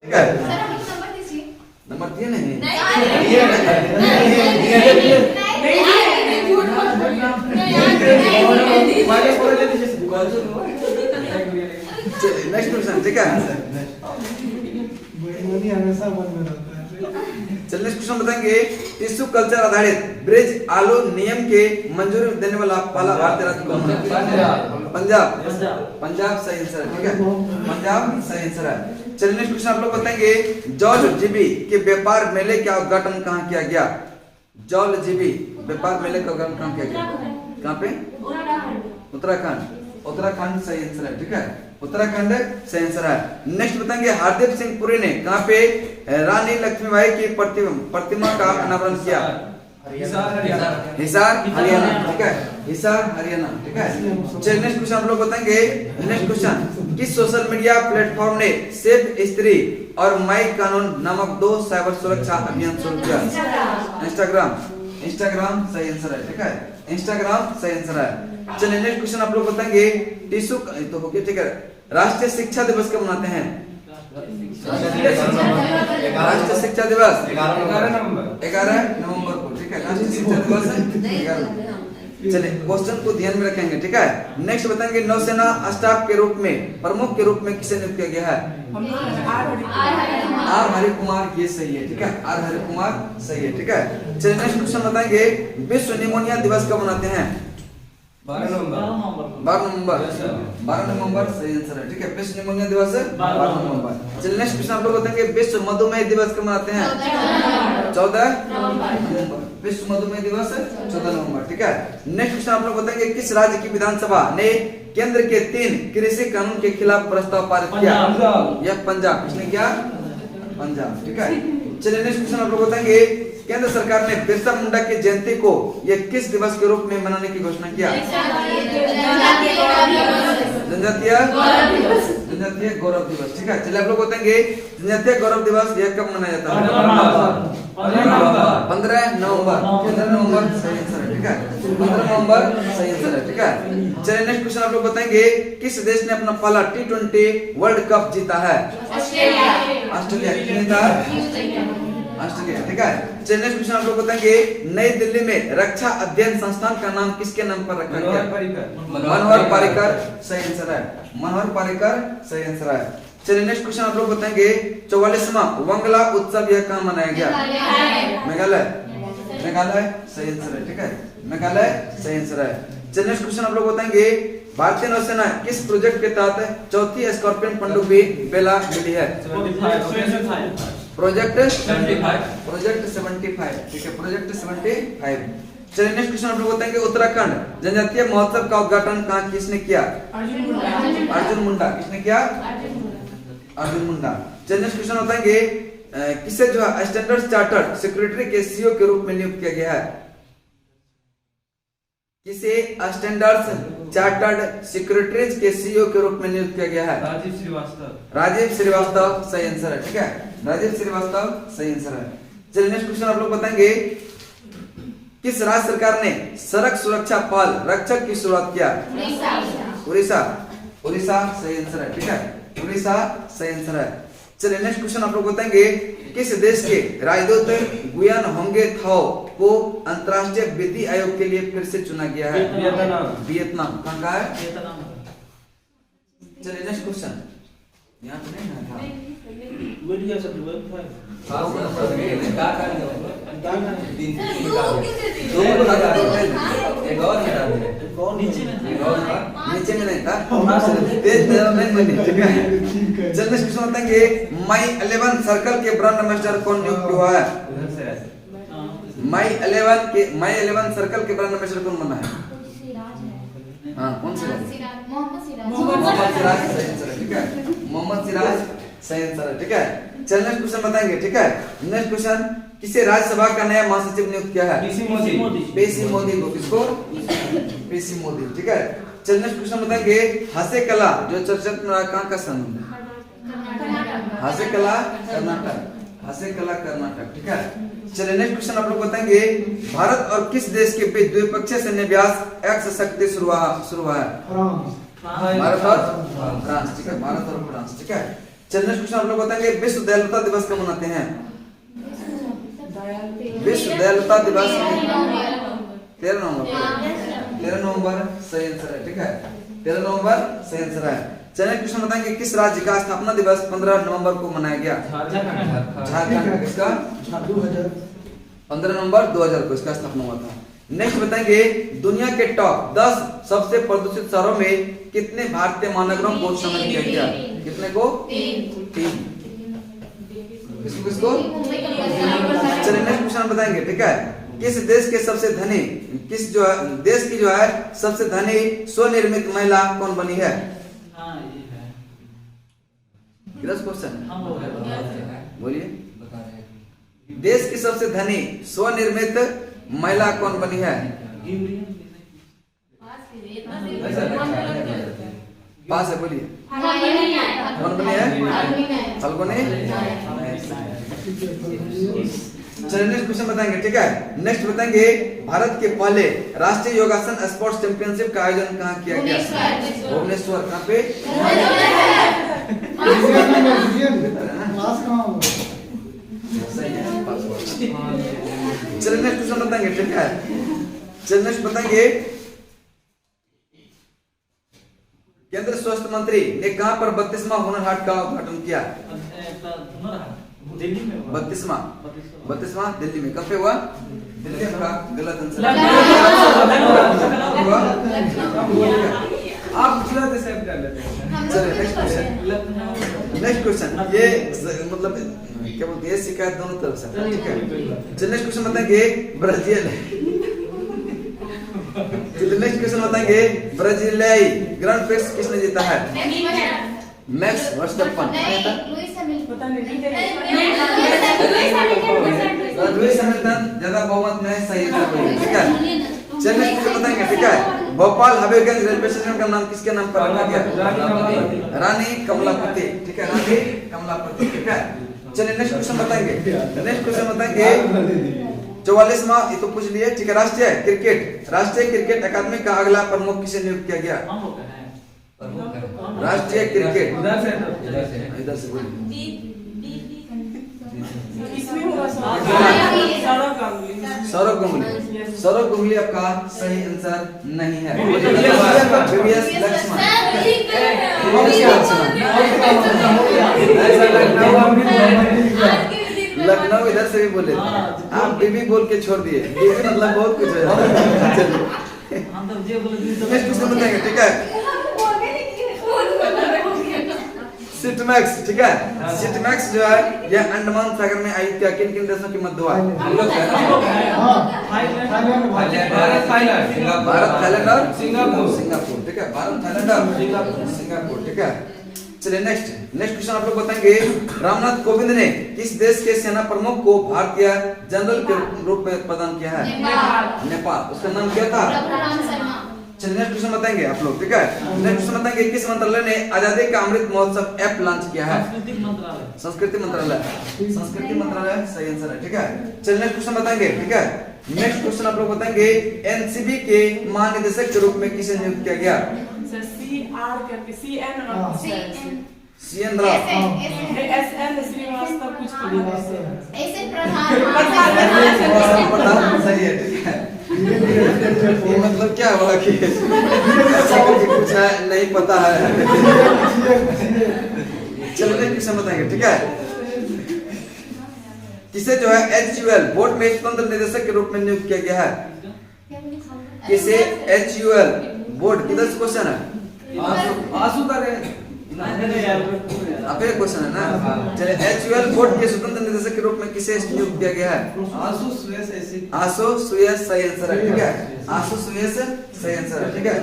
ठीक है, सर हमको नंबर दीजिए। नंबर दिए नहीं झूठ मत बोलिए। चलिए नेक्स्ट क्वेश्चन। ठीक है, हमेशा मन में रहता है। चलिए नेक्स्ट क्वेश्चन बताएंगे। टिश्यू कल्चर आधारित ब्रिज आलो नियम के मंजूरी देने वाला पहला भारतीय राज्य कौन है? पंजाब। पंजाब सही आंसर है। ठीक है, पंजाब सही आंसर है। चलिए नेक्स्ट क्वेश्चन आप लोग बताएंगे। जॉल जीबी के व्यापार मेले का उद्घाटन कहाँ किया गया? जॉल जीबी व्यापार मेले का उद्घाटन कहाँ किया गया? कहाँ पे? उत्तराखंड। उत्तराखंड सही आंसर है। ठीक है, उत्तराखंड सही आंसर है। नेक्स्ट बताएंगे। हरदीप सिंह पुरी ने कहाँ पे रानी लक्ष्मीबाई की प्रतिमा का अनावरण किया? हिसार हरियाणा। ठीक है, हिसार हरियाणा। ठीक है, चलिए नेक्स्ट क्वेश्चन आप लोग बताएंगे। Next question. किस सोशल मीडिया प्लेटफॉर्म ने सेफ स्त्री और माई कानून नामक 2 साइबर सुरक्षा अभियान शुरू किया? इंस्टाग्राम। इंस्टाग्राम सही आंसर है। ठीक है, इंस्टाग्राम सही आंसर है। चलिए नेक्स्ट क्वेश्चन आप लोग बताएंगे। टिश्यू तो हो गया। ठीक है, राष्ट्रीय शिक्षा दिवस कब मनाते हैं? राष्ट्रीय शिक्षा दिवस 11 नवंबर को। ठीक है, राष्ट्रीय शिक्षा दिवस 11। चलिए क्वेश्चन को ध्यान में रखेंगे। ठीक है, नेक्स्ट बताएंगे। नौसेना स्टाफ के रूप में प्रमुख के रूप में किसे नियुक्त किया गया है? आर हरि कुमार। ये सही है। ठीक है, आर हरि कुमार सही है। ठीक है, चलिए नेक्स्ट क्वेश्चन बताएंगे। विश्व निमोनिया दिवस कब मनाते हैं? 12 नवंबर सही आंसर है। ठीक है, विश्व निमोनिया दिवस 12 नवंबर। चलिए नेक्स्ट क्वेश्चन आप लोग बताएंगे। विश्व मधुमेह दिवस कब मनाते हैं? 14 नवंबर। विश्व मधुमेह दिवस 14 नवंबर। ठीक है, नेक्स्ट क्वेश्चन आप लोग बताएंगे। किस राज्य की विधानसभा ने केंद्र के 3 कृषि कानून के खिलाफ प्रस्ताव पारित किया? यह पंजाब। किसने किया? पंजाब। ठीक है, चलिए नेक्स्ट क्वेश्चन आप लोग बताएंगे। केंद्र सरकार ने बिरसा मुंडा की जयंती को यह किस दिवस के रूप में मनाने की घोषणा किया? जनजातीय गौरव दिवस। ठीक है, चलिए आप लोग बताएंगे। जनजातीय गौरव दिवस यह कब मनाया जाता है? 15 नवंबर। 15 नवंबर सही आंसर है। ठीक है, 15 नवंबर सही आंसर है। ठीक है, चलिए नेक्स्ट क्वेश्चन आप लोग बताएंगे। किस देश ने अपना पहला T20 वर्ल्ड कप जीता है? ऑस्ट्रेलिया। ऑस्ट्रेलिया। ठीक है, चलिए नेक्स्ट क्वेश्चन आप लोग बताएंगे। नई दिल्ली में रक्षा अध्ययन संस्थान का नाम किसके नाम पर रखा गया? मनोहर पारिकर सही आंसर है। मनोहर पारिकर सही आंसर है। चलिए नेक्स्ट क्वेश्चन आप लोग बताएंगे। 44वां वंगला उत्सव यह कहाँ मनाया गया? मेघालय। मेघालय सही आंसर है। ठीक है, मेघालय सही आंसर है। चलिए नेक्स्ट क्वेश्चन आप लोग बताएंगे। भारतीय नौसेना किस प्रोजेक्ट के तहत 4थी स्कॉर्पियन पनडुब्बी बेला मिली है? प्रोजेक्ट 75। ठीक है, प्रोजेक्ट 75। चलिए नेक्स्ट क्वेश्चन आप लोग बताएंगे। उत्तराखंड जनजातीय महोत्सव का उद्घाटन कहाँ किसने किया? अर्जुन मुंडा। किसने किया? अर्जुन मुंडा। चलिए नेक्स्ट क्वेश्चन बताएंगे। किसे जो है स्टैंडर्ड चार्टर्ड सेक्रेटरी के सीईओ के रूप में नियुक्त किया गया है? किसे स्टैंडर्ड चार्टर्ड सेक्रेटरीज के सीईओ के रूप में नियुक्त किया गया है? राजीव श्रीवास्तव सही आंसर है। ठीक है, राजीव श्रीवास्तव सही आंसर है। चलिए नेक्स्ट क्वेश्चन आप लोग बताएंगे। किस राज्य सरकार ने सड़क सुरक्षा पहल रक्षक की शुरुआत किया? उड़ीसा। उड़ीसा सही आंसर है। ठीक है, उड़ीसा सही आंसर है। चलिए नेक्स्ट क्वेश्चन आप लोग बताएंगे। किस देश के राजदूत गुयान होंगे थाओ को अंतरराष्ट्रीय विधि आयोग के लिए फिर से चुना गया है? वियतनाम। कहाँ का है? चलिए नेक्स्ट क्वेश्चन। यहाँ तो नहीं ना था। नीचे में नहीं था। चलिए नेक्स्ट क्वेश्चन बताएंगे। माई 11 सर्कल के ब्रांड एम्बेसडर कौन नियुक्त हुआ है? माई 11 सर्कल के ब्रांड एम्बेसडर कौन बना है? हाँ, कौन से? मोहम्मद सिराज सही आंसर है। ठीक है, मोहम्मद सिराज सही आंसर है। ठीक है, चलिए नेक्स्ट क्वेश्चन बताएंगे। ठीक है, नेक्स्ट क्वेश्चन। किसे राज्यसभा का नया महासचिव नियुक्त किया है? पीसी मोदी को। किसको? पीसी मोदी। ठीक है, चलिए नेक्स्ट क्वेश्चन बताएंगे। हास्य कला जो चर्चित कहाँ का स्थान है? हास्य कला कर्नाटक। हास्य कला कर्नाटक। ठीक है, चलिए नेक्स्ट क्वेश्चन आप लोग बताएंगे। भारत और किस देश के बीच द्विपक्षीय सैन्य अभ्यास एक्स शक्ति शुरू हुआ है? भारत और फ्रांस। ठीक है, भारत और फ्रांस। ठीक है, चलिए नेक्स्ट क्वेश्चन आप लोग बताएंगे विश्व दयालुता दिवस कब मनाते हैं? विश्व दयालुता दिवस 13 नवंबर। 13 नवंबर सही आंसर है, ठीक है, 13 नवंबर सही आंसर है। चलिए क्वेश्चन बताएंगे किस राज्य का स्थापना दिवस 15 नवंबर को मनाया गया? झारखंड। किसका? 15 नवंबर 2000 को इसका स्थापना हुआ था। नेक्स्ट बताएंगे दुनिया के टॉप 10 सबसे प्रदूषित शहरों में कितने भारतीय महानगरों को शामिल किया गया? कितने को? 3। किसको? चलिए नेक्स्ट क्वेश्चन बताएंगे, ठीक है, किस देश के सबसे धनी किस जो है देश की जो है सबसे धनी स्वनिर्मित महिला कौन बनी है? क्वेश्चन बोलिए, देश की सबसे धनी स्वनिर्मित महिला कौन बनी है? पास है, बोलिए कौन बनी है? फाल्गुनी। चलिए नेक्स्ट क्वेश्चन बताएंगे, ठीक है, नेक्स्ट बताएंगे भारत के पहले राष्ट्रीय योगासन स्पोर्ट्स चैंपियनशिप का आयोजन कहाँ किया गया? भुवनेश्वर। कहाँ पे? चलिए नेक्स्ट क्वेश्चन बताएंगे, ठीक है, चलिए नेक्स्ट बताएंगे केंद्रीय स्वास्थ्य मंत्री ने कहां पर 32वां हुनर हाट का उद्घाटन किया? दिल्ली में। 32वां दिल्ली में। कब पे हुआ? दिल्ली में हुआ। गलत आंसर। आप पिछला डिसाइड कर लेते हैं। चलिए नेक्स्ट क्वेश्चन ये मतलब क्या बोलते हैं, शिकायत दोनों तरफ से, ठीक है। चलिए नेक्स्ट क्वेश्चन बताएंगे ब्राजील। चलिए नेक्स्ट क्वेश्चन बताएंगे ब्राजीलियाई ग्रैंड प्रिक्स किसने जीता है? Max Verstappen. लुईस हैमिल्टन ज्यादा बहुमत में सही है, ठीक है। चलिए नेक्स्ट क्वेश्चन बताएंगे, ठीक है, भोपाल हबीबगंज रेलवे स्टेशन का नाम किसके नाम पर रखा गया? रानी कमलापति, ठीक है, रानी कमलापति, ठीक है। चलिए नेक्स्ट क्वेश्चन बताएंगे, नेक्स्ट क्वेश्चन बताएंगे 44वां, ये तो पूछ लिए, ठीक है, राष्ट्रीय क्रिकेट अकादमी का अगला प्रमुख किसे नियुक्त किया गया? राष्ट्रीय क्रिकेट इधर से बोलिए। सौरभ गांगुली। सौरभ गांगुली आपका सही आंसर नहीं है। VVS लक्ष्मण। लखनऊ इधर से भी बोले, आप बीबी बोल के छोड़ दिए, बीबी मतलब बहुत कुछ है। नेक्स्ट क्वेश्चन बताएंगे, ठीक है, सिटमैक्स, ठीक है, सिटमैक्स जो है यह अंडमान सागर में आयुक्त किया किन किन देशों की मध्य हुआ? भारत, थाईलैंड और सिंगापुर, ठीक है, भारत, थाईलैंड और सिंगापुर, ठीक है। चलिए नेक्स्ट क्वेश्चन आप लोग बताएंगे रामनाथ कोविंद ने किस देश के सेना प्रमुख को भारतीय जनरल के रूप में प्रदान किया है? नेपाल। उसका नाम क्या था? चलिए नेक्स्ट क्वेश्चन बताएंगे आप लोग, ठीक है, नेक्स्ट क्वेश्चन बताएंगे किस मंत्रालय ने आजादी का अमृत महोत्सव ऐप लॉन्च किया है? संस्कृति मंत्रालय। सही आंसर है, ठीक है। चलिए नेक्स्ट क्वेश्चन बताएंगे, ठीक है, नेक्स्ट क्वेश्चन आप लोग बताएंगे एनसीबी के महानिदेशक के रूप में किसे नियुक्त किया गया? CN राव। प्रधान सही है, ठीक है। ये मतलब क्या हुआ कि कुछ नहीं पता है। चलिए क्वेश्चन बताएंगे, ठीक है, किसे जो है HUL बोर्ड में स्वतंत्र निदेशक के रूप में नियुक्त किया गया है? किसे HUL बोर्ड, किधर से क्वेश्चन है? आंसू का रहे आप एक क्वेश्चन है ना। चलिए HUL बोर्ड के स्वतंत्र निदेशक के रूप में किसे नियुक्त किया गया है? आंसू सुयस। आशु सुयस सही आंसर है, ठीक है, आशु सुयस सही आंसर है, ठीक है।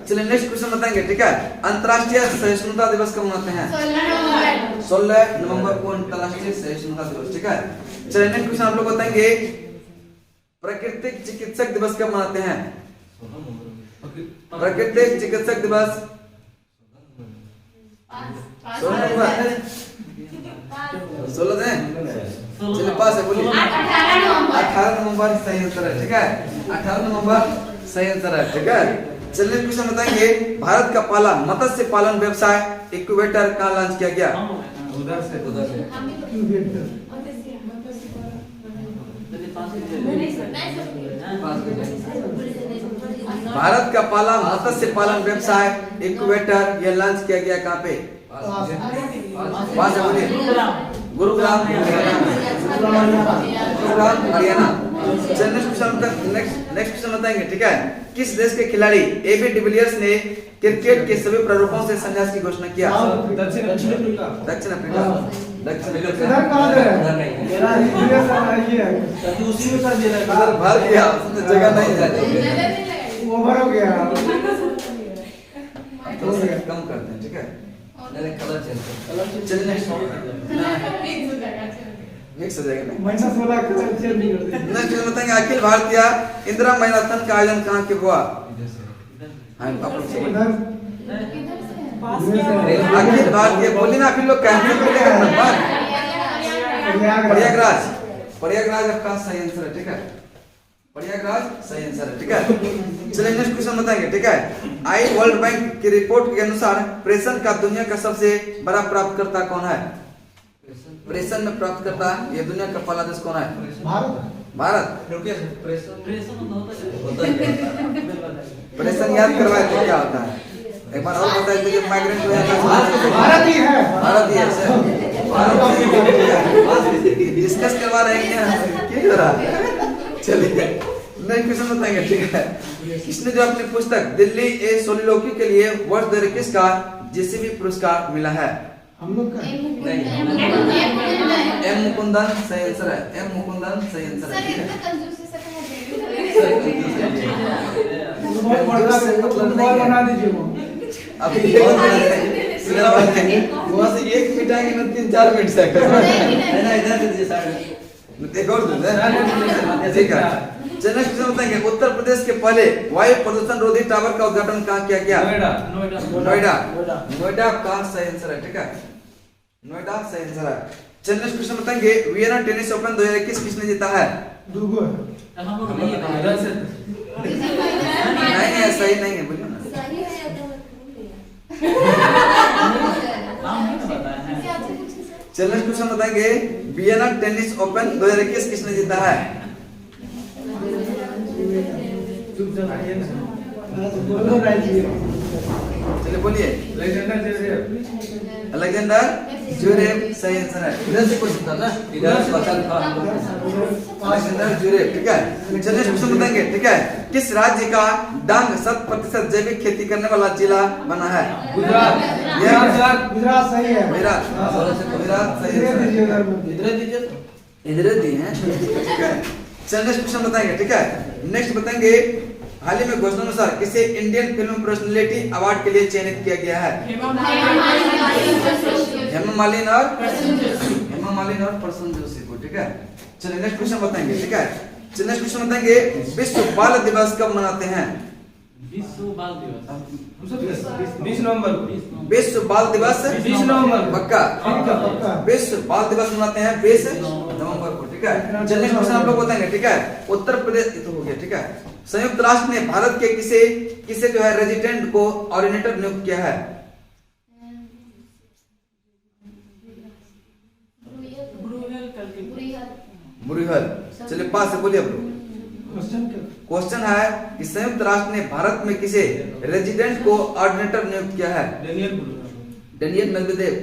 चलिए नेक्स्ट क्वेश्चन बताएंगे, ठीक है, अंतर्राष्ट्रीय सहिष्णुता दिवस कब मनाते हैं? 16 नवंबर को अंतर्राष्ट्रीय सहिष्णुता दिवस, ठीक है। चलिए नेक्स्ट क्वेश्चन आप लोग बताएंगे प्राकृतिक चिकित्सक दिवस कब मनाते हैं? प्राकृतिक चिकित्सक दिवस 16 नवंबर। 16 चलिए पास है, बोलिए 18 नवंबर सही आंसर है, ठीक है, 18 नवंबर सही आंसर है, ठीक है। चलिए क्वेश्चन बताएंगे, भारत का पहला मत्स्य पालन व्यवसाय इक्वेटर कहाँ लॉन्च किया गया? उधर से भारत का पहला मत्स्य पालन व्यवसाय इक्वेटर ये लॉन्च किया गया कहाँ पे? वहां से बोलिए। गुरुग्राम हरियाणा। चलिए नेक्स्ट क्वेश्चन बताएंगे, ठीक है। किस देश के खिलाड़ी एबी डिविलियर्स ने क्रिकेट के सभी प्रारूपों से संन्यास की घोषणा किया? दक्षिण अफ्रीका। दक्षिण अफ्रीका। उसी में कर दिया उधर भर गया, उसने जगह नहीं जाती। ओवर हो गया। तो कम करते हैं, ठीक है। Colour change. चलिए नेक्स्ट मिक्स हो जाएगा। माइनस वाला कलर चेंज नहीं कर दे। नेक्स्ट क्वेश्चन बताएंगे, अखिल भारतीय इंदिरा मैराथन का आयोजन कहाँ के हुआ? हाँ, आप लोग से बोलिए। अखिल भारतीय बोलिए ना, फिर लोग कैंसिल कर देंगे नंबर। प्रयागराज। प्रयागराज आपका सही आंसर है, ठीक है। प्रयागराज सही आंसर है, ठीक है। चलिए नेक्स्ट क्वेश्चन बताएंगे, ठीक है। आई वर्ल्ड बैंक की रिपोर्ट के अनुसार प्रेषण का दुनिया का सबसे बड़ा प्राप्तकर्ता कौन है? प्रेषण में प्राप्तकर्ता ये दुनिया का पहला देश कौन है? भारत। प्रेषण याद करवाए तो क्या होता है? एक बार और बता दीजिए। माइग्रेंट जो है भारत ही है। भारत ही है सर। डिस्कस करवा रहे हैं क्या हो रहा है? चलिए नेक्स्ट क्वेश्चन बताएंगे, ठीक है। किसने जो अपनी पुस्तक दिल्ली ए सोलिलोकी के लिए वर्ष 2021 का जेसीबी पुरस्कार मिला है? हम लोग का एम मुकुंदन सही आंसर है। एम मुकुंदन सही आंसर है, ठीक है। फुटबॉल बना दीजिए वो। अभी वहाँ से एक मिनट आएंगे ना 3-4 मिनट से इधर से दीजिए साइड एक और दे ठीक है। चलिए क्वेश्चन बताएंगे, उत्तर प्रदेश के पहले वायु प्रदूषण रोधी टावर का उद्घाटन कहाँ किया गया? नोएडा। नोएडा का सही आंसर है, ठीक है। नोएडा सही आंसर है। चलिए क्वेश्चन बताएंगे, वियना टेनिस ओपन 2021 किसने जीता है? दूगो नहीं है, सही नहीं है, बोलिए ना। चलिए क्वेश्चन बताएंगे, वियना टेनिस ओपन 2021 किसने जीता है? चलिए बोलिए। अलेक्जेंडर ज्वेरेव सही आंसर है। इधर से क्वेश्चन था ना, इधर से बचा था अलेक्जेंडर ज्वेरेव, ठीक है। चलिए क्वेश्चन बताएंगे, ठीक है। किस राज्य का डांग 100% जैविक खेती करने वाला जिला बना है? गुजरात। गुजरात सही है। गुजरात सही है। इधर दी है, ठीक है। चलिए नेक्स्ट क्वेश्चन बताएंगे, ठीक है। नेक्स्ट बताएंगे, हाल ही में घोषणा अनुसार किसे इंडियन फिल्म पर्सनालिटी अवार्ड के लिए चयनित किया गया है? हेमा मालिनी और प्रसून जोशी को, ठीक है। चलिए नेक्स्ट क्वेश्चन बताएंगे, ठीक है। चलिए नेक्स्ट क्वेश्चन बताएंगे, विश्व बाल दिवस कब मनाते हैं? विश्व बाल दिवस 20 नवंबर। विश्व बाल दिवस 20 नवंबर पक्का। विश्व बाल दिवस मनाते हैं 20 नवंबर को, ठीक है। चलिए क्वेश्चन आप लोग बताएंगे, ठीक है। उत्तर प्रदेश तो हो गया, ठीक है। संयुक्त राष्ट्र ने भारत के किसे जो है रेजिडेंट को ऑर्डिनेटर नियुक्त किया है? बुरीहल। चलिए पास से बोलिए। क्वेश्चन है कि संयुक्त राष्ट्र ने भारत में किसे रेजिडेंट को ऑर्डिनेटर नियुक्त किया है? Daniel Medvedev.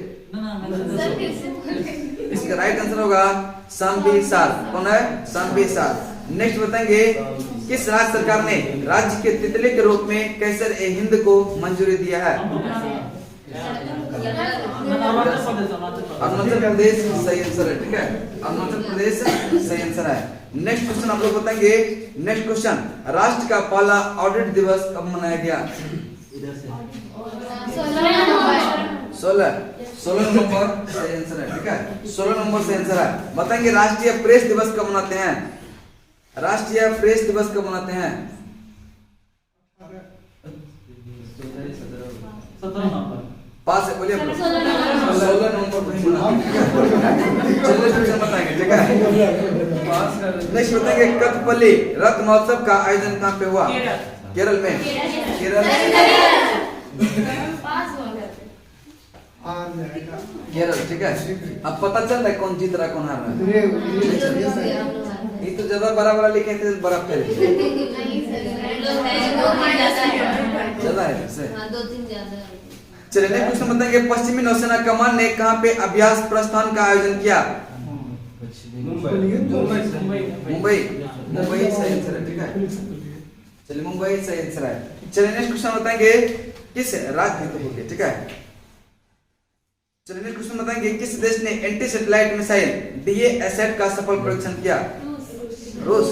इसका राइट आंसर होगा सांबीसार। कौन है? सांबीसार। नेक्स्ट बताएंगे, किस राज्य सरकार ने राज्य के तितली के रूप में कैसर ए हिंद को मंजूरी दिया है? अरुणाचल प्रदेश सही आंसर है, ठीक है। अरुणाचल प्रदेश सही आंसर है। नेक्स्ट क्वेश्चन आप लोग बताएंगे। नेक्स्ट क्वेश्चन, राष्ट्र का पहला ऑडिट दिवस कब मनाया गया? 16 नवंबर सही आंसर है, ठीक है। 16 नवंबर सही आंसर है। बताएंगे, राष्ट्रीय प्रेस दिवस कब मनाते हैं? राष्ट्रीय प्रेस दिवस कब मनाते हैं? 17 नवंबर। पास है, बोलिए। 16 नवंबर को ही मनाते हैं। चलिए क्वेश्चन बताएंगे, ठीक है। नेक्स्ट बताएंगे, कथकली रथ महोत्सव का आयोजन कहाँ पे हुआ? केरल में केरल केरल ठीक है। अब पता चल रहा है कौन जीत रहा है कौन हार रहा है। ये तो ज्यादा बड़ा बड़ा लिखे थे बड़ा फेल ज्यादा है से चलिए नेक्स्ट क्वेश्चन बताएंगे पश्चिमी नौसेना कमान ने कहां पे अभ्यास प्रस्थान का आयोजन किया? मुंबई मुंबई सही आंसर है ठीक है। चलिए मुंबई सही आंसर है। चलिए नेक्स्ट क्वेश्चन बताएंगे किस राज्य तो हो गया ठीक है। चलिए नेक्स्ट क्वेश्चन बताएंगे किस देश ने एंटी सैटेलाइट मिसाइल DA-ASAT का सफल परीक्षण किया? रूस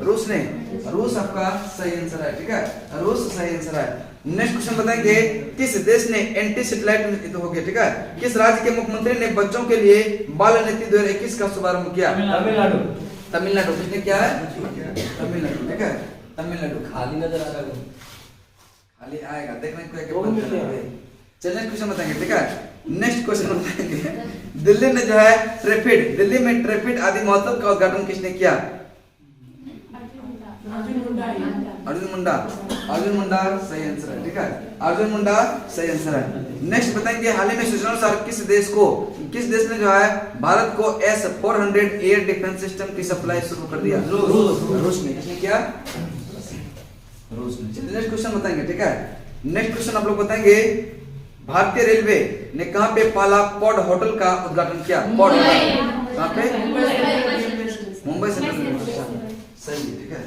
रूस ने रूस आपका सही आंसर है ठीक है। रूस सही आंसर है। नेक्स्ट क्वेश्चन बताएंगे किस देश ने एंटी सैटेलाइट तो हो गया ठीक है। किस राज्य के मुख्यमंत्री ने बच्चों के लिए बाल नीति 2021 का शुभारंभ किया? तमिलनाडु तमिलनाडु किसने किया है? तमिलनाडु ठीक है। तमिलनाडु खाली नजर आ रहा है खाली आएगा देखने को चलिए क्वेश्चन बताएंगे ठीक है। नेक्स्ट क्वेश्चन बताएंगे दिल्ली में जो है दिल्ली में ट्रैफिड आदि महोत्सव का उद्घाटन किसने किया? अर्जुन मुंडा सही आंसर है ठीक है। अर्जुन मुंडा सही आंसर है। नेक्स्ट बताएंगे हाल ही में सूचना अनुसार किस देश ने जो है भारत को S-400 एयर डिफेंस सिस्टम की सप्लाई शुरू कर दिया? रूस ने किसने किया? रूस ने। चलिए नेक्स्ट क्वेश्चन बताएंगे ठीक है। नेक्स्ट क्वेश्चन आप लोग बताएंगे भारतीय रेलवे ने कहां पे पाला पॉड होटल का उद्घाटन किया? पॉड कहां पे? मुंबई सेंट्रल सही है ठीक है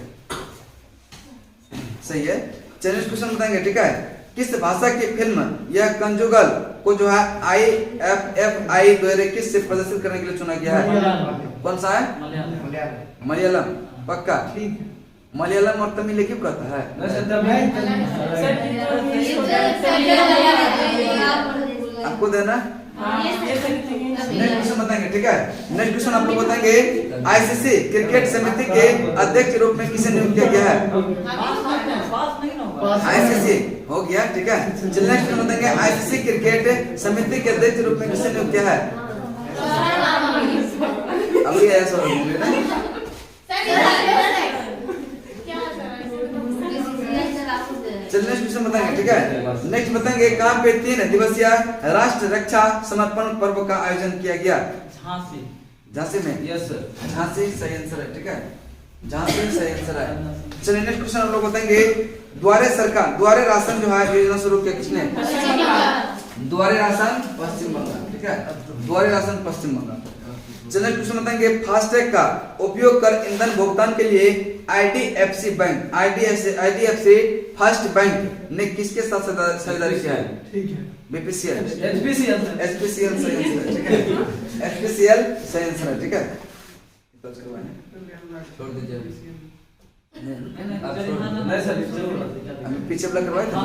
सही है। चलिए क्वेश्चन बताएंगे ठीक है। किस भाषा की फिल्म यह कंजुगल को जो है IFFI 2021 से प्रदर्शित करने के लिए चुना गया है? कौन सा है? मलयालम पक्का मलयालम और तमिल एक ही कहता है आपको देना। नेक्स्ट क्वेश्चन बताएंगे ठीक है। नेक्स्ट क्वेश्चन आप लोग बताएंगे ICC क्रिकेट समिति के अध्यक्ष रूप में किसे नियुक्त किया गया है? ICC हो गया ठीक है। चलिए नेक्स्ट क्वेश्चन बताएंगे ICC क्रिकेट समिति के अध्यक्ष रूप में किसे नियुक्त किया है? अभी ऐसा हो गया चलिए नेक्स्ट क्वेश्चन बताएंगे ठीक है। नेक्स्ट बताएंगे कहां पे 3 दिवसीय राष्ट्र रक्षा समर्पण पर्व का आयोजन किया गया? झांसी में यस सर झांसी सही आंसर है ठीक है। झांसी सही आंसर है। चलिए नेक्स्ट क्वेश्चन हम लोग बताएंगे द्वारे राशन जो है योजना शुरू किया किसने? द्वारे राशन पश्चिम बंगाल ठीक है। द्वारे राशन पश्चिम बंगाल। चलिए क्वेश्चन बताएंगे फास्टैग का उपयोग कर ईंधन भुगतान के लिए IDFC फर्स्ट बैंक ने किसके साथ साझेदारी किया है? ठीक है BPCL HPCL सही आंसर है ठीक है। HPCL सही आंसर है ठीक है। छोड़ दीजिए नहीं सर हम पीछे वाला करवाए थे ना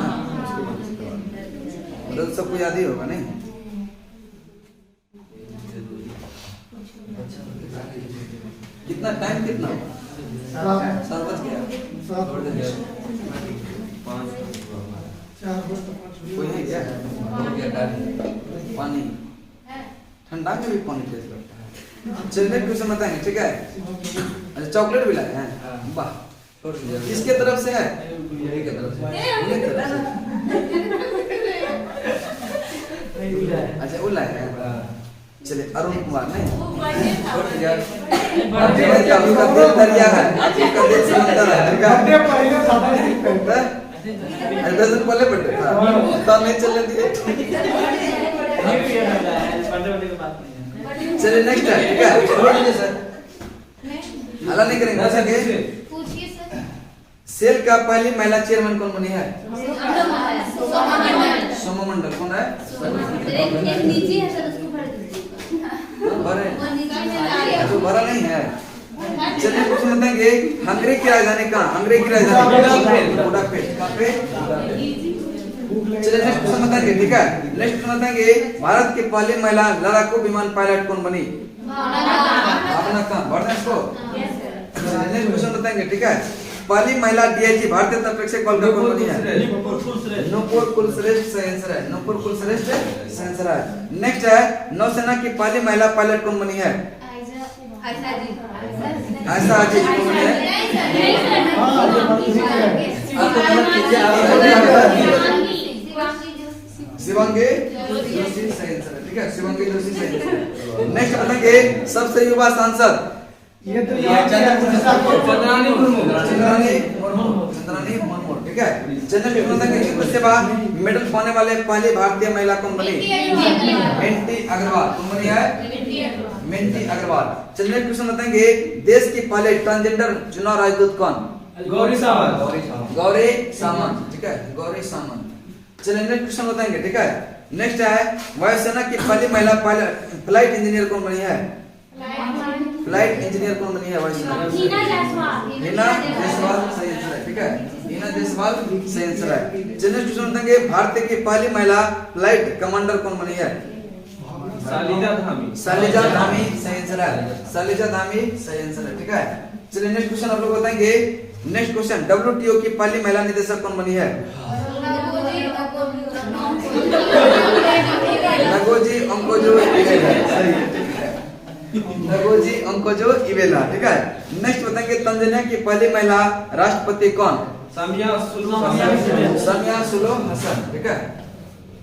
मतलब सबको याद ही होगा नहीं। कितना टाइम कितना होगा? 7 बज गया। छोड़ दीजिए कोई है क्या? पानी ठंडा में भी पानी टेस्ट लगता है। चलिए क्वेश्चन बताएंगे ठीक है। अच्छा चॉकलेट भी लाए हैं वाह छोड़ दीजिए किसके तरफ से है? यही की तरफ से उन्हीं की तरफ से। अच्छा वो लाए हैं चलिए अरुण कुमार नहीं छोड़ दीजिए आपका दिल दरिया है आपका दिल समंदर है ठीक है। अरे 10 दिन पहले बर्थडे था तब नहीं चलने दिए। चलिए नेक्स्ट है ठीक है। छोड़ दीजिए सर हला नहीं करेंगे सर सेल का पहली महिला चेयरमैन कौन बनी है? सोमा मंडल कौन है? भरा नहीं है। चलिए कुछ बताएंगे हंगरी की राजधानी कहाँ? हंगरी की राजधानी बुडापेस्ट कहाँ पे? चलिए नेक्स्ट क्वेश्चन बताएंगे ठीक है। नेक्स्ट क्वेश्चन बताएंगे भारत की पहली महिला लड़ाकू विमान पायलट कौन बनी? भावना कहाँ? भरना इसको। नेक्स्ट क्वेश्चन बताएंगे ठीक है। पहली महिला DIG भारतीय तटरक्षक बल का कौन बनी है? नूपुर कुलश्रेष्ठ सही आंसर है। नूपुर कुलश्रेष्ठ सही आंसर है। नेक्स्ट है नौसेना की पहली महिला पायलट कौन बनी है? ऐसा अजीज कौन बनी है? शिवांगी जोशी सही आंसर है, ठीक है, शिवांगी जोशी सही आंसर है। नेक्स्ट बताएंगे सबसे युवा सांसद ये तो चंद्रानी मुर्मू। चंद्रानी मुर्मू, ठीक है। जनरल विज्ञान के युद्ध से बाद मेडल पाने वाले पहली भारतीय महिला कौन बनी? मिंटी अग्रवाल। कौन बनी है? मिंटी अग्रवाल। चलिए क्वेश्चन बताएंगे देश की पहले ट्रांसजेंडर चुनाव राजदूत कौन? गौरी सावंत। गौरी सामंत, ठीक है, गौरी सामंत। चलिए नेक्स्ट क्वेश्चन बताएंगे, ठीक है। नेक्स्ट है वायुसेना की पहली महिला पायलट फ्लाइट इंजीनियर कौन बनी है? फ्लाइट इंजीनियर कौन बनी है वायुसेना? हीना जायसवाल सही आंसर है, ठीक है, हीना जायसवाल सही आंसर है। चलिए क्वेश्चन बताएंगे भारत की पहली महिला फ्लाइट कमांडर कौन बनी है? शालिजा धामी। शालिजा धामी सही आंसर है, शालिजा धामी सही आंसर है, ठीक है। चलिए नेक्स्ट क्वेश्चन आप लोग बताएंगे। नेक्स्ट क्वेश्चन WTO की पहली महिला निदेशक कौन बनी है? नगोजी ओंकोजो इवेला, नगोजी ओंकोजो इवेला, ठीक है। नेक्स्ट बताएंगे तंजानिया की पहली महिला राष्ट्रपति कौन? सामिया सुलूह हसन, ठीक है।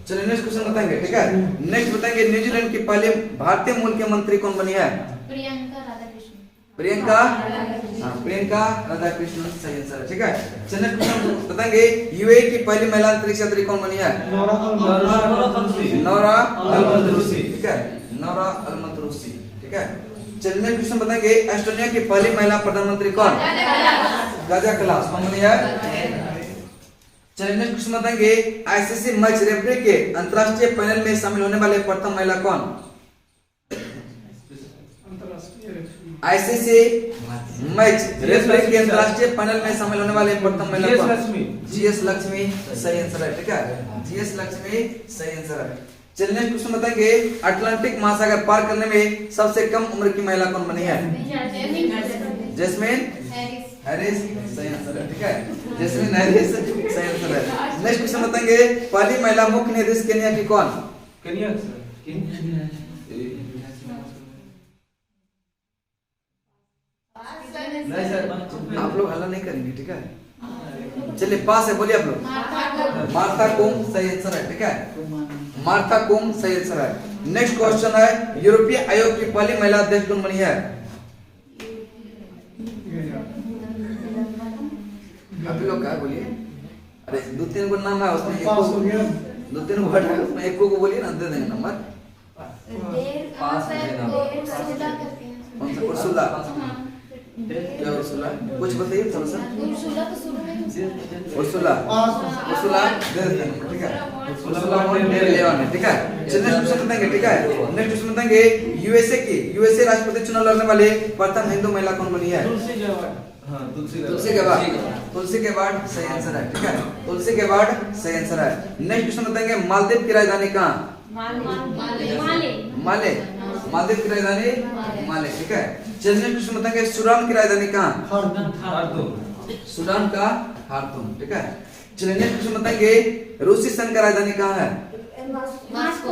चलिए नेक्स्ट क्वेश्चन बताएंगे, ठीक है। नेक्स्ट बताएंगे न्यूजीलैंड की पहली भारतीय मूल के मंत्री कौन बनी है? प्रियंका राधाकृष्णन सही आंसर है, ठीक है। चलिए क्वेश्चन बताएंगे यूएई की पहली महिला अंतरिक्ष यात्री कौन बनी है? नौरा अल-मतरूसी, ठीक है, नौरा अल-मतरूसी, ठीक है। चलिए क्वेश्चन बताएंगे एस्टोनिया की पहली महिला प्रधानमंत्री कौन? काजा कलास कौन बनी है? चलिए नेक्स्ट क्वेश्चन बताएंगे आईसीसी मैच रेफरी के अंतरराष्ट्रीय पैनल में शामिल होने वाले प्रथम महिला कौन? आईसीसी मैच रेफरी के अंतरराष्ट्रीय पैनल में शामिल होने वाले प्रथम महिला कौन? जीएस लक्ष्मी सही आंसर है, ठीक है, जीएस लक्ष्मी सही आंसर है। चलिए नेक्स्ट क्वेश्चन बताएंगे अटलांटिक महासागर पार करने में सबसे कम उम्र की महिला कौन बनी है? जैस्मिन हैरिस सही आंसर है, ठीक है, जैस्मिन हैरिस सही आंसर है। नेक्स्ट क्वेश्चन बताएंगे पहली महिला मुख्य न्यायाधीश केन्या की कौन? केन्या आप लोग हल्ला नहीं करेंगे, ठीक है। चलिए पास है, बोलिए आप लोग। मार्था कुम सही आंसर है, ठीक है, मार्था कुम सही आंसर है। नेक्स्ट क्वेश्चन है यूरोपीय आयोग की पहली महिला अध्यक्ष कौन बनी है? आप लोग क्या बोलिए? अरे दो तीन को नाम है उसमें, दो तीन वर्ड है उसमें, एक को बोलिए ना, दे देंगे नंबर। कौन सा? उर्सुला, क्या उर्सुला? कुछ बताइए थोड़ा सा। उर्सुला दे देते हैं, ठीक है, उर्सुला लेवन है, ठीक है। चलिए नेक्स्ट क्वेश्चन बताएंगे, ठीक है। नेक्स्ट क्वेश्चन बताएंगे यूएसए राष्ट्रपति चुनाव लड़ने वाले प्रथम हिंदू महिला कौन बनी है? तुलसी गेबार्ड सही आंसर है, ठीक है, तुलसी गेबार्ड सही आंसर है। नेक्स्ट क्वेश्चन बताएंगे मालदीव की राजधानी कहाँ? मालदीव की राजधानी माले, ठीक है। चलिए क्वेश्चन बताएंगे सूडान की राजधानी कहाँ? सूडान का खार्तूम, ठीक है। चलिए नेक्स्ट क्वेश्चन बताएंगे रूसी संघ का राजधानी कहाँ है? मॉस्को।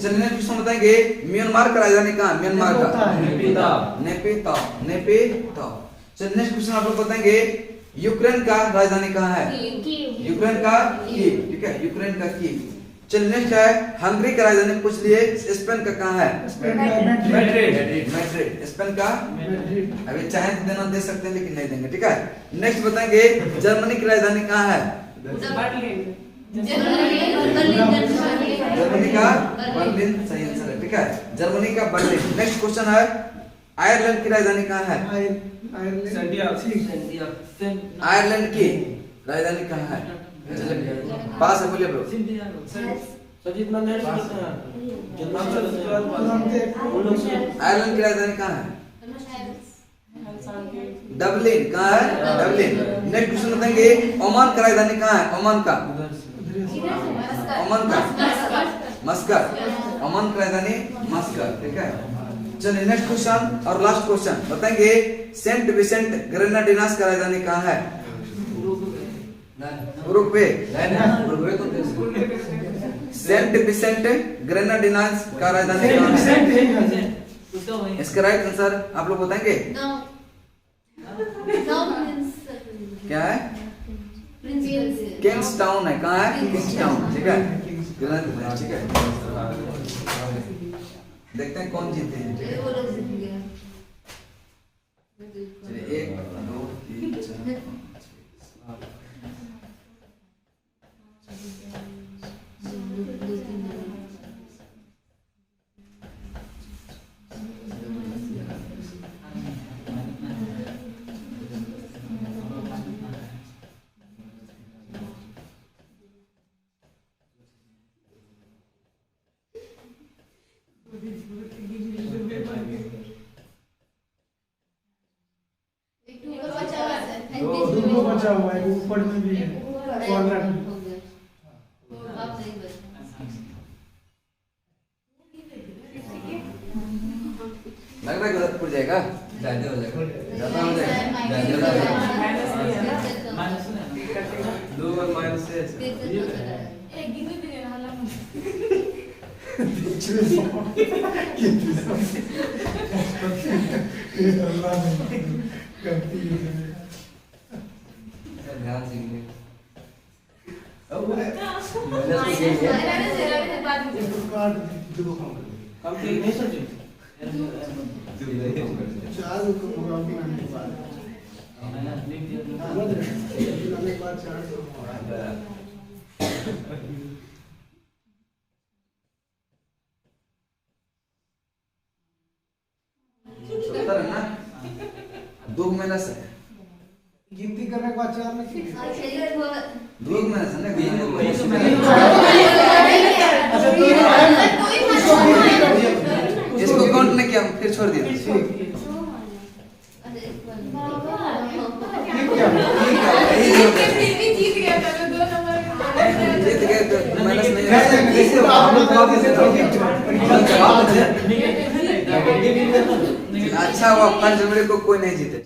चलिए नेक्स्ट क्वेश्चन बताएंगे म्यांमार का राजधानी कहाँ? म्यांमार का नेपितो। चलिए नेक्स्ट क्वेश्चन आप लोग बताएंगे यूक्रेन का राजधानी कहाँ है? यूक्रेन का कीव, ठीक है, यूक्रेन का कीव। चलिए नेक्स्ट है हंगरी का राजधानी पूछ लिए, स्पेन का कहाँ है? मैड्रिड, स्पेन का अभी चाहे तो देना दे सकते हैं लेकिन नहीं देंगे, ठीक है। नेक्स्ट बताएंगे जर्मनी की राजधानी कहाँ है? जर्मनी का बर्लिन सही आंसर है, ठीक है, जर्मनी का बर्लिन। नेक्स्ट क्वेश्चन है आयरलैंड की राजधानी कहाँ है? आयरलैंड की राजधानी कहाँ है? पास है, बोलिए ब्रो। आयरलैंड की राजधानी कहाँ है? डबलिन, कहाँ है? डबलिन। नेक्स्ट क्वेश्चन बताएंगे ओमान का राजधानी कहाँ है? ओमान का मस्कट, ओमान की राजधानी मस्कट, ठीक है। चलिए नेक्स्ट क्वेश्चन और लास्ट क्वेश्चन बताएंगे सेंट विसेंट ग्रेनाडिनास का राजधानी कहाँ है? उरुग्वे। सेंट विसेंट ग्रेनाडिनास का राजधानी सेंट कहाँ है? विसेंट है इसका राइट आंसर आप लोग बताएंगे क्या है? किंग्स टाउन है, कहाँ है? किंग्स टाउन, ठीक है। ग्रेनाडिनास, ठीक है। देखते हैं कौन जीते हैं, ठीक है। चलिए 1 2 3 4 5 दो बचा हुआ है, ऊपर में भी है, कॉर्नर में। लग रहा है गलतपुर जाएगा, ज्यादा हो जाएगा। ज्यादा हो जाएगा। दो और माइनस से ध्यान से गिने। हम ठीक नहीं समझे। सत्तर है ना? 2 माइनस है, गिनती करने के बाद 4 में 2 माइनस है ना, इसको काउंट नहीं किया, फिर छोड़ दिया। जीत गए तो माइनस नहीं अच्छा हुआ 5 जनवरी को कोई नहीं जीते।